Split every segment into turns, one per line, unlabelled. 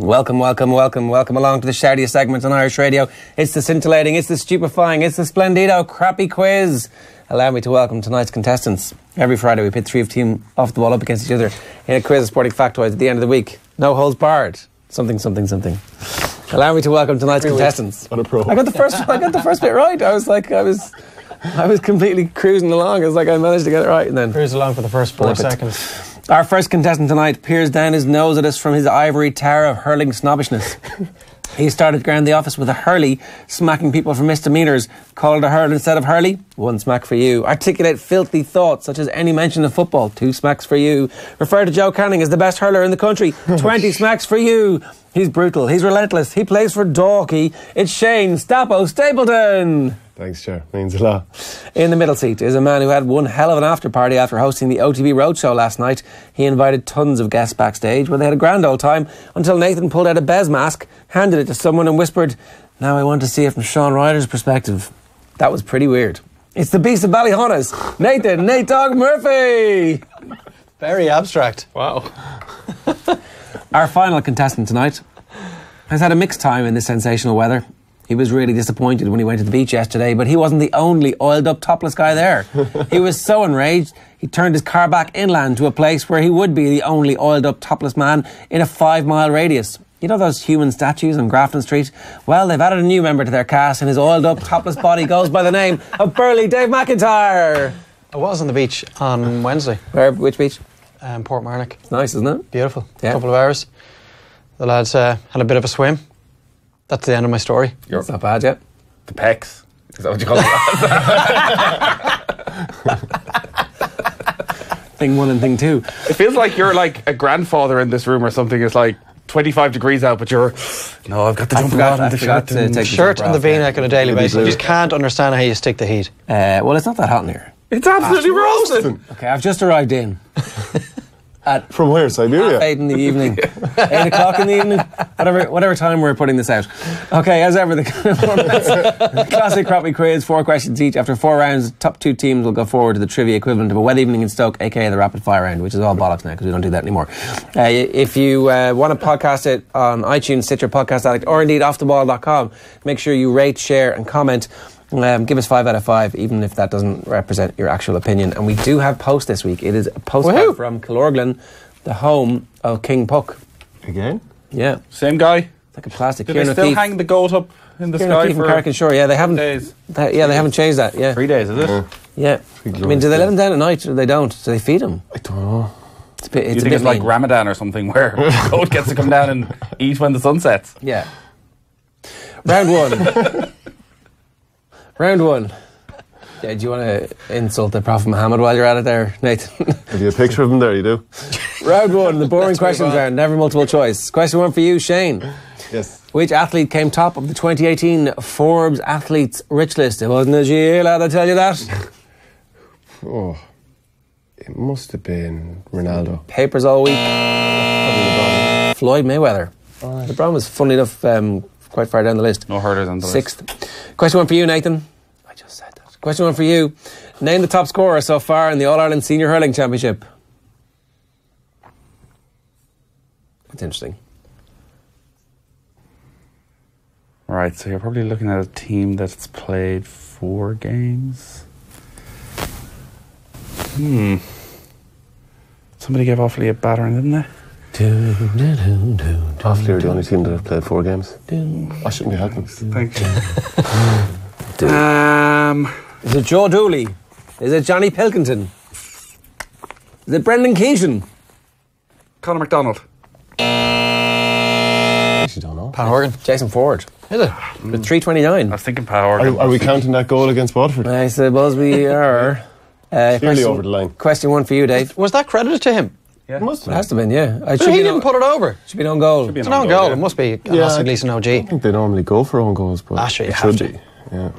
Welcome along to the shoutiest segment on Irish radio. It's the scintillating, it's the stupefying, it's the splendido crappy quiz. Allow me to welcome tonight's contestants. Every Friday we pit three of team off the ball up against each other in a quiz of sporting factoids at the end of the week. No holds barred. Something. Allow me to welcome tonight's contestants.
What a pro.
I got the first bit right. I was completely cruising along. It was like I managed to get it right and then
cruise along for the first 4 seconds.
Our first contestant tonight peers down his nose at us from his ivory tower of hurling snobbishness. He started around the office with a hurley, smacking people for misdemeanours. Call it a hurl instead of hurley? 1 smack for you. Articulate filthy thoughts, such as any mention of football? 2 smacks for you. Refer to Joe Canning as the best hurler in the country? 20 smacks for you. He's brutal. He's relentless. He plays for Dalkey. It's Shane Stapleton.
Thanks, Ger. Means a lot.
In the middle seat is a man who had one hell of an after party after hosting the OTB Roadshow last night. He invited tons of guests backstage where they had a grand old time until Nathan pulled out a Bez mask, handed it to someone and whispered, "Now I want to see it from Sean Ryder's perspective." That was pretty weird. It's the beast of Ballyhonus, Nathan Nate Dog Murphy.
Very abstract.
Wow.
Our final contestant tonight has had a mixed time in this sensational weather. He was really disappointed when he went to the beach yesterday, but he wasn't the only oiled-up topless guy there. He was so enraged, he turned his car back inland to a place where he would be the only oiled-up topless man in a 5-mile radius. You know those human statues on Grafton Street? Well, they've added a new member to their cast, and his oiled-up topless body goes by the name of Burley Dave McIntyre.
I was on the beach on Wednesday.
Which beach?
Portmarnock.
It's nice, isn't it?
Beautiful.
Yeah.
A couple of hours. The lads had a bit of a swim. That's the end of my story.
It's not bad yet.
The pecs. Is that what you call it?
Thing 1 and thing 2.
It feels like you're like a grandfather in this room or something. It's like 25 degrees out, but you're... No, I've got the jumper on and the shirt.
The
shirt and the V-neck on a daily basis. I just can't understand how you stick the heat.
Well, it's not that hot in here.
It's absolutely roasting.
Okay, I've just arrived in.
From where? Siberia?
8 in the evening. 8 o'clock in the evening. Whatever time we're putting this out. Okay, as ever, the classic crappy quiz, 4 questions each. After 4 rounds, top 2 teams will go forward to the trivia equivalent of a wet evening in Stoke, aka the rapid fire round, which is all bollocks now because we don't do that anymore. If you want to podcast it on iTunes, Stitcher, Podcast Addict, or indeed offtheball.com, make sure you rate, share and comment. Give us 5 out of 5, even if that doesn't represent your actual opinion. And we do have post this week. It is a postcard from Killorglin, the home of King Puck.
Again?
Yeah.
Same guy.
It's like a plastic.
Do they still hang the goat up in the sky for
Carrick-on-Shore? Yeah, they haven't.
days?
They haven't changed that. Yeah.
3 days, is it?
Yeah. I mean, do they let him down at night or they don't? Do they feed him?
I don't know.
It's
You think it's like Ramadan or something where the goat gets to come down and eat when the sun sets?
Yeah. Round 1. Round 1. Yeah, do you want to insult the Prophet Muhammad while you're at it there, Nathan?
Have you a picture of him there? You do?
Round 1, the boring questions round, never multiple choice. Question 1 for you, Shane.
Yes.
Which athlete came top of the 2018 Forbes Athletes Rich List? It wasn't a GA lad, I tell you that.
Oh, it must have been Ronaldo.
Papers all week. Floyd Mayweather. LeBron was, funny enough, quite far down the list.
No hurdles on the list.
6th. Question 1 for you, Nathan. I just said that. Question 1 for you. Name the top scorer so far in the All-Ireland Senior Hurling Championship. That's interesting.
Right, so you're probably looking at a team that's played 4 games. Somebody gave Offaly a battering, didn't they?
Offaly are the only team that have played 4 games. I shouldn't be happy.
Thank you.
Is it Joe Dooley? Is it Johnny Pilkington? Is it Brendan Keaton?
Conor McDonald.
I actually don't know.
Pat Horgan.
Jason Ford.
Is it?
With 329.
I was thinking Pat Horgan.
Are we counting that goal against Waterford?
I suppose we are.
Clearly over the line.
Question 1 for you, Dave.
Was that credited to him?
Yeah.
It must
It
have
has to have been, yeah.
He didn't put it over.
Should be on goal.
It's an own goal. It must be at least an OG.
I think they normally go for own goals, but
Sure, you
it
have
should
to.
be. Yeah.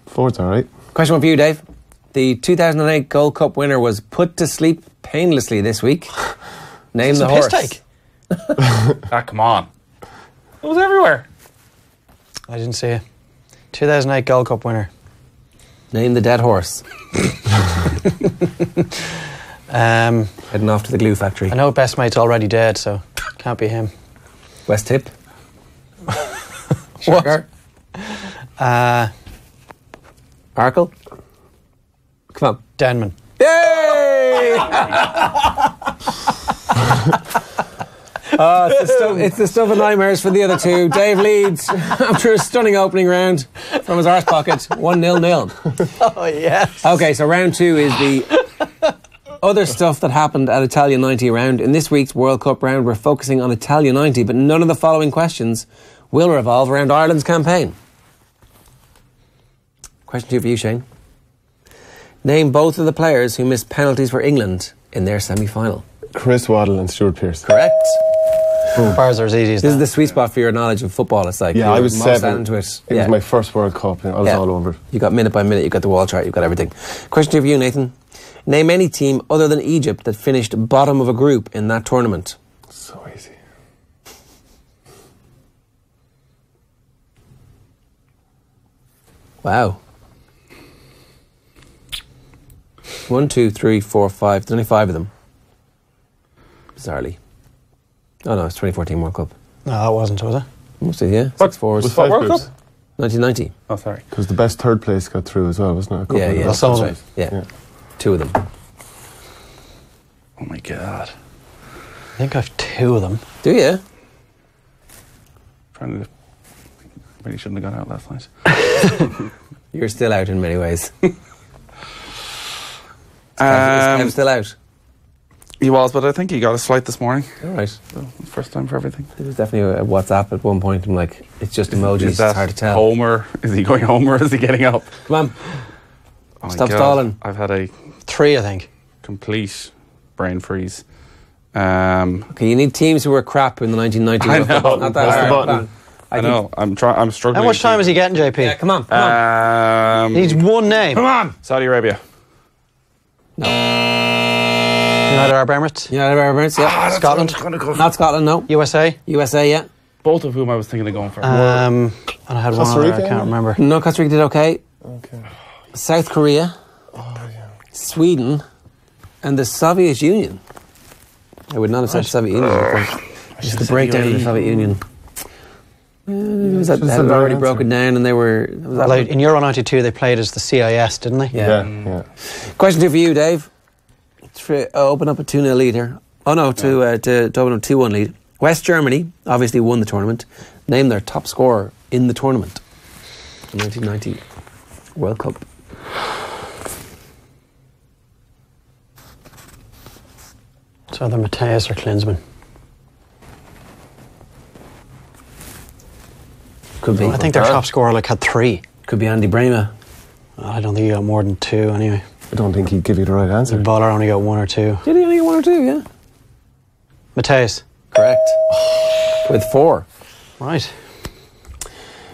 Ford's all right.
Question 1 for you, Dave. The 2008 Gold Cup winner was put to sleep painlessly this week. Name the horse.
Piss take.
Come on. It was everywhere.
I didn't see it. 2008 Gold Cup winner.
Name the dead horse. Heading off to the glue factory.
I know best mate's already dead, so can't be him.
West Tip.
What?
Sugar. Arkle. Come on.
Denman.
Yay! It's the stuff of nightmares for the other two. Dave leads after a stunning opening round from his arse pocket. 1-0.
Oh, yes.
Okay, so round 2 is the other stuff that happened at Italia 90 round. In this week's World Cup round, we're focusing on Italia 90, but none of the following questions will revolve around Ireland's campaign. Question 2 for you, Shane. Name both of the players who missed penalties for England in their semi-final.
Chris Waddle and Stuart Pearce.
Correct.
Bars are as easy as
This
that.
is the sweet spot for your knowledge of football. It's like
Yeah, I was
most
7.
into it.
It was my first World Cup. I was all over it.
You got minute by minute. You got the wall chart. You got everything. Question 2 for you, Nathan. Name any team other than Egypt that finished bottom of a group in that tournament.
So easy.
Wow. 1, 2, 3, 4, 5. There's only 5 of them. Bizarrely. Oh no, it's 2014 World Cup.
No, that wasn't, was it?
Mostly, yeah.
What?
6 fours.
Was 5
World
groups?
Cup?
1990.
Oh, sorry.
Because the best third place got through as well, wasn't it? A couple
Yeah,
of
yeah.
them.
That's all
right. Yeah. 2 of them.
Oh my God.
I think I've 2 of them.
Do you?
Trying to. Really shouldn't have gone out last night.
You're still out in many ways. Is Kev still out?
He was, but I think he got a flight this morning.
All right.
So, first time for everything.
There was definitely a WhatsApp at one point. I'm like, it's just emojis.
Is
It's
that
hard to tell.
Homer? Is he going home or is he getting up?
Come on.
Oh my
Stop
God.
stalling.
I've had a
3, I think.
complete brain freeze.
Okay, you need teams who were crap in the 1990
I
World Cup.
know.
Not that
Press the
hard.
button.
I know. I'm struggling.
How much time is he getting, JP?
Yeah, come on. Come on.
He needs one name.
Come on. Saudi Arabia.
United Arab Emirates.
United Arab Emirates, yeah.
Scotland.
Not Scotland, no.
USA.
USA, yeah.
Both of whom I was thinking of going for.
And I had one
Costa
other,
Rica,
I can't remember.
No, Costa Rica did okay.
Okay.
South Korea, Sweden, and the Soviet Union. I would not have said Soviet Union. Of course. Just the breakdown of the Soviet Union. Was that, they had already broken down and they were... was that
Like, in Euro 92, they played as the CIS, didn't they?
Yeah.
Question 2 for you, Dave. To open up a 2-0 lead here. Oh no, to open up 2-1 lead. West Germany obviously won the tournament. Name their top scorer in the tournament. The 1990 World Cup.
So either Mateus or Klinsmann.
Could be.
I think their top scorer had 3.
Could be Andy Brema.
I don't think he got more than 2 anyway.
I don't think he'd give you the right answer.
Baller only got 1 or 2.
Did he only get 1 or 2? Yeah.
Mateus.
Correct. With 4.
Right.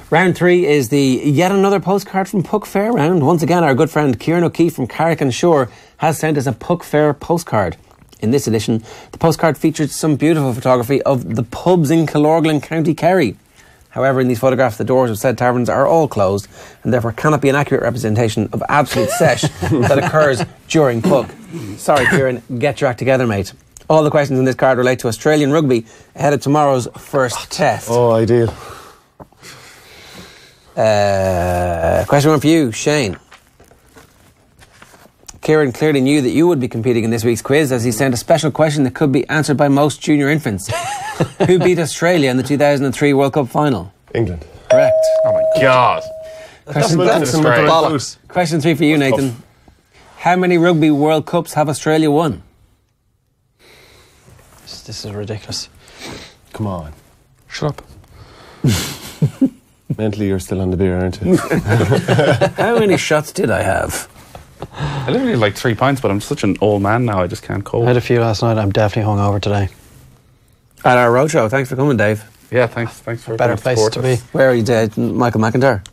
Round 3 is the yet another postcard from Puck Fair round. Once again, our good friend Kieran O'Keefe from Carrick and Shore has sent us a Puck Fair postcard. In this edition, the postcard featured some beautiful photography of the pubs in Killorglin, County Kerry. However, in these photographs, the doors of said taverns are all closed and therefore cannot be an accurate representation of absolute sesh that occurs during Puck. Sorry, Kieran, get your act together, mate. All the questions in this card relate to Australian rugby ahead of tomorrow's first test.
Oh, ideal.
Question 1 for you, Shane. Kieran clearly knew that you would be competing in this week's quiz as he sent a special question that could be answered by most junior infants. Who beat Australia in the 2003 World Cup final?
England.
Correct.
Oh my God.
Bollocks.
Question 3 for you, Nathan. How many Rugby World Cups have Australia won?
This is ridiculous.
Come on.
Shut up.
Mentally, you're still on the beer, aren't you?
How many shots did I have?
I literally had like 3 pints, but I'm such an old man now. I just can't cope.
I had a few last night. I'm definitely hungover today.
At our roadshow. Thanks for coming, Dave.
Yeah, thanks for
Better
coming
place
support
to be.
us.
Where are you, Dave? Michael McIntyre?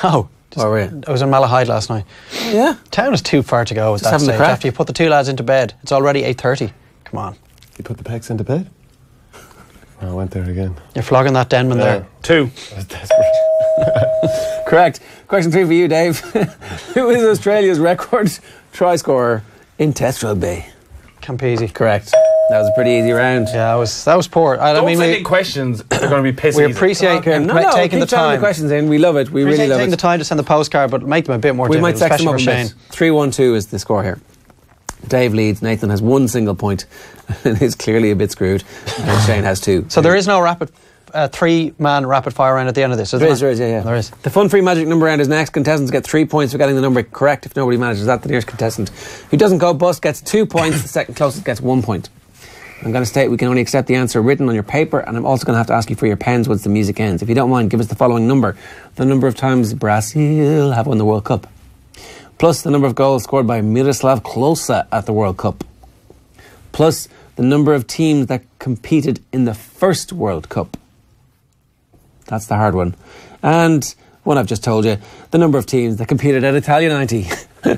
No.
Where were you?
I was in Malahide last night.
Yeah.
Town is too far to go at
Just
that
having the
stage.
crack.
After you put the 2 lads into bed, it's already 8:30. Come on.
You put the pecs into bed? Oh, I went there again.
You're flogging that Denman there.
2.
I was desperate.
Correct. Question 3 for you, Dave. Who is Australia's record try scorer in Test Rugby?
Campese.
Correct. That was a pretty easy round.
Yeah, that was poor.
Don't send in questions. They're going to be pissy.
We appreciate taking the time.
The questions in. We love it. We really love
taking
it.
the time to send the postcard, but make them a bit more difficult.
We might sex them up a
Shane.
bit. 3-1-2 is the score here. Dave leads. Nathan has 1 single point and is clearly a bit screwed. And Shane has 2.
So there is no 3-man rapid fire round at the end of this,
There is, yeah.
There is.
The fun free magic number round is next. Contestants get 3 points for getting the number correct. If nobody manages that, the nearest contestant who doesn't go bust gets 2 points. The second closest gets 1 point. I'm going to state we can only accept the answer written on your paper, and I'm also going to have to ask you for your pens once the music ends. If you don't mind, give us the following number. The number of times Brazil have won the World Cup, plus the number of goals scored by Miroslav Klose at the World Cup, plus the number of teams that competed in the first World Cup. That's the hard one. And one I've just told you, the number of teams that competed at Italia 90.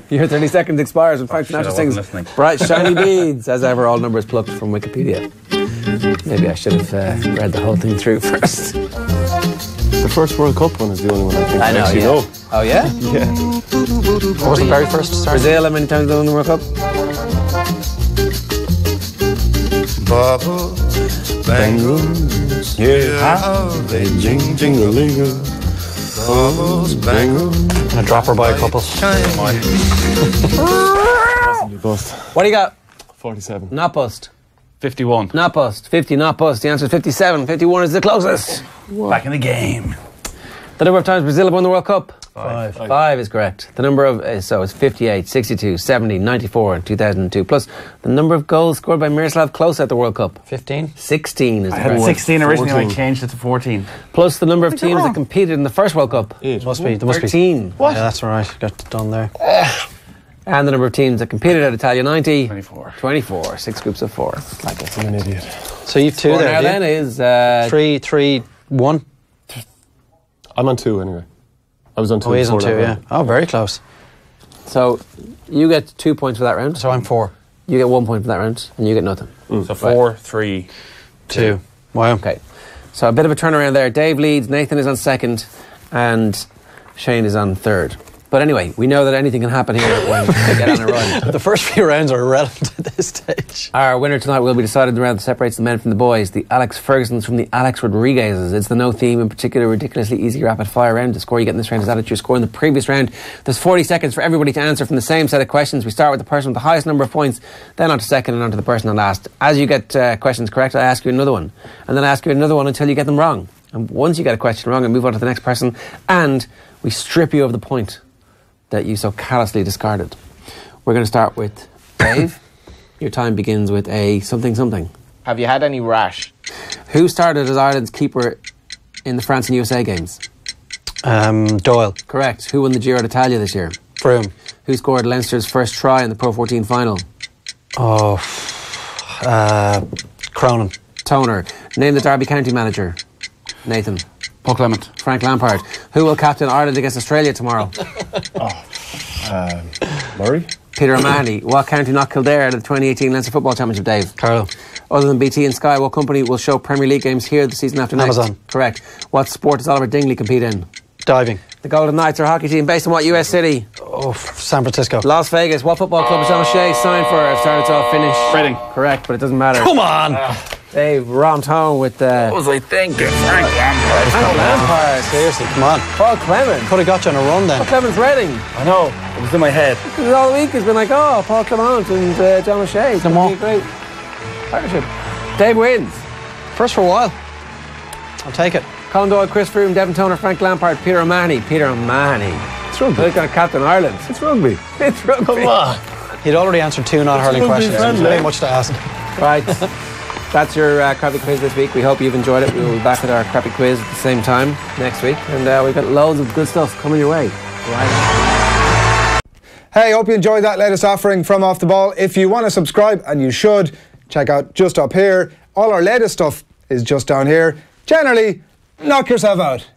Your 30 seconds expires when Frank Sinatra sings Bright Shiny Beads. As ever, all numbers plucked from Wikipedia. Maybe I should have read the whole thing through first.
The first World Cup one is the only one I think
I know,
actually
yeah.
know.
Oh, yeah?
Yeah.
What was the very first start?
Brazil, how many times they won the World Cup?
Bubbles, bangles,
Yeah.
how they
Jingle-lingle.
bubbles, bangles,
And a dropper by a couple.
You bust.
What do you got?
47.
Not bust.
51.
Not bust. 50, not bust. The answer is 57. 51 is the closest.
Back in the game.
The number of times Brazil have won the World Cup?
5.
5 is correct. The number of, so it's 58, 62, 70, 94, and 2002. Plus the number of goals scored by Miroslav Klose at the World Cup.
15.
16 is the
I had
correct.
16 originally, I
14.
changed it to 14.
Plus the number of teams that competed in the first World Cup.
There must be.
13.
Yeah, that's right. Got it done there.
And the number of teams that competed at Italia 90.
24.
24. 6 groups of 4. Like I said.
I'm an idiot.
So you've 2
Score
there.
now
have
then
you?
is
3, 3, 1.
I'm on 2 anyway. I was on 2.
Oh, he's on
before
2,
that
yeah.
round.
Oh, very close.
so you get 2 points for that round.
So I'm 4.
You get 1 point for that round, and you get nothing.
So 4, 3,
2. Wow.
Okay. So a bit of a turnaround there. Dave leads, Nathan is on second, and Shane is on third. But anyway, we know that anything can happen here when they get on a run.
The first few rounds are irrelevant at this stage.
Our winner tonight will be decided in the round that separates the men from the boys. The Alex Fergusons from the Alex Rodriguez's. It's the no theme, in particular, ridiculously easy rapid fire round. The score you get in this round is added to your score in the previous round. There's 40 seconds for everybody to answer from the same set of questions. We start with the person with the highest number of points, then on to second and on to the person on last. As you get questions correct, I ask you another one. And then I ask you another one until you get them wrong. And once you get a question wrong, I move on to the next person. And we strip you of the point that you so callously discarded. We're going to start with Dave. Your time begins with a something.
Have you had any rash?
Who started as Ireland's keeper in the France and USA games?
Doyle.
Correct. Who won the Giro d'Italia this year?
Froome.
Who scored Leinster's first try in the Pro 14 final?
Oh, Cronin.
Toner. Name the Derby County manager. Nathan.
Paul Clement.
Frank Lampard. Who will captain Ireland against Australia tomorrow?
Murray?
Peter O'Mahony. What county knocked Kildare out of the 2018 Leinster Football Championship, Dave?
Carlo.
Other than BT and Sky, what company will show Premier League games here the season after next?
Amazon.
Correct. What sport does Oliver Dingley compete in?
Diving.
The Golden Knights are a hockey team based in what US city?
Oh, San Francisco.
Las Vegas. What football club is John O'Shea signed for? I've started off finish.
Reading.
Correct, but it doesn't matter.
Come on!
Dave romped home with
What was I thinking? Frank
Frank Lampard.
Seriously, come on.
Paul Clement.
Could have got you on a run then.
Paul Clement's Reading.
I know. It was in my head.
Because all week has been like, oh, Paul Clement and John O'Shea. It's going to be a great partnership. Dave wins.
First for a while. I'll take it.
Colin Doyle, Chris Froome, Devin Toner, Frank Lampard, Peter O'Mahony. Peter O'Mahony.
It's rugby.
Who's going to captain Ireland?
It's rugby.
It's rugby.
Come on.
He'd already answered 2 non-hurling
It's
questions.
rugby
There's
friendly.
very much to ask.
Right. That's your crappy quiz this week. We hope you've enjoyed it. We'll be back with our crappy quiz at the same time next week. And we've got loads of good stuff coming your way. Right.
Hey, hope you enjoyed that latest offering from Off the Ball. If you want to subscribe, and you should, check out just up here. All our latest stuff is just down here. Generally, knock yourself out.